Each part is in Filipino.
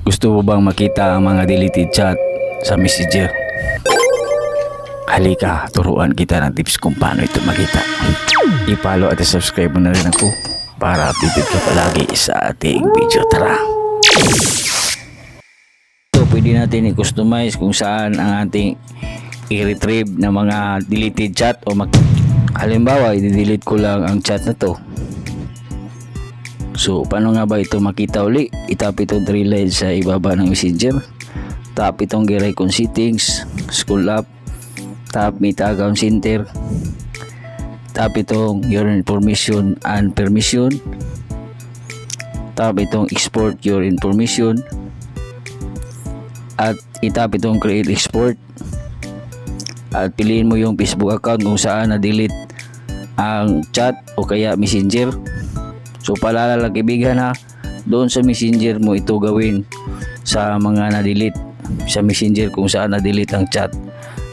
Gusto mo bang makita ang mga deleted chat sa Messenger? Halika, turuan kita ng tips kung paano ito makita. I-follow at subscribe mo na rin ako para updated ka palagi sa ating video. Tara! So, pwede natin i-customize kung saan ang ating i-retrieve na mga deleted chat o halimbawa, i-delete ko lang ang chat na to. So, paano nga ba ito makita uli? Itap itong 3 lines sa ibaba ng Messenger. Tap itong Get Icon Settings, scroll up, tap Meta Account Center, tap itong Your Information and Permission, tap itong Export Your Information, at itap itong Create Export, at piliin mo yung Facebook account kung saan na-delete ang chat o kaya Messenger. So paalala lang kaibigan ha, doon sa Messenger mo ito gawin sa mga na-delete sa Messenger kung saan na-delete ang chat.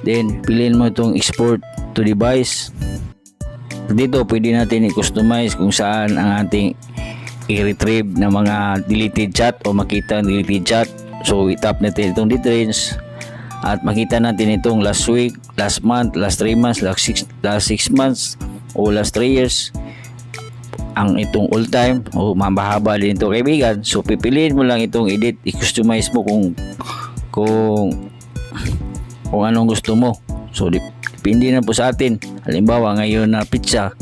Then piliin mo itong Export to Device. Dito pwede natin i-customize kung saan ang ating i-retrieve na mga deleted chat o makita ang deleted chat. So itap natin itong details at makita natin itong last week, last month, last 3 months, last 6 months o last 3 years. Ang itong all time o mabahaba din ito kaibigan. So pipiliin mo lang itong edit, i-customize mo kung anong gusto mo. So depende na po sa atin. Halimbawa ngayon na pizza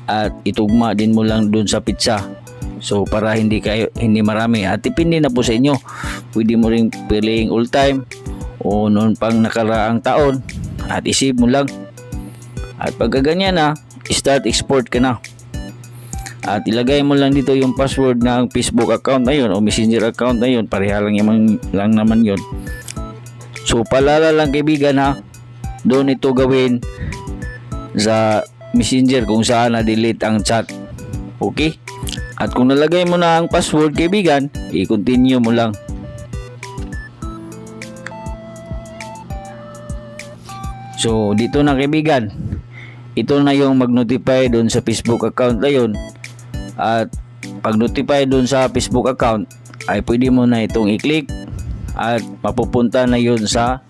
at itugma din mo lang dun sa pizza. So para hindi marami at depende na po sa inyo. Pwede mo ring piliing all time o noon pang nakaraang taon at isave mo lang. At pagka ganyan na, start export ka na. At ilagay mo lang dito yung password ng Facebook account na yun o Messenger account na yun. Pareha lang naman yun. So paalala lang kaibigan ha, doon ito gawin sa Messenger kung saan na-delete ang chat. Okay? At kung nalagay mo na ang password kaibigan, i-continue mo lang. So dito na kaibigan, ito na yung mag-notify doon sa Facebook account na yun. At pag notify doon sa Facebook account ay pwede mo na itong i-click at mapupunta na yun sa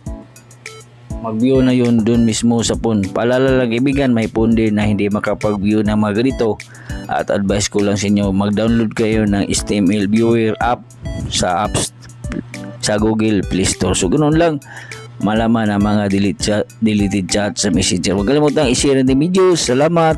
mag-view na yun doon mismo sa phone. Paalala lang kaibigan, may phone din na hindi makapag-view ng mga ganito. At advice ko lang sa inyo, mag-download kayo ng HTML Viewer app sa apps sa Google Play Store. So ganoon lang malaman ang mga deleted chat sa Messenger. Huwag kalimutang i-share ng video. Salamat!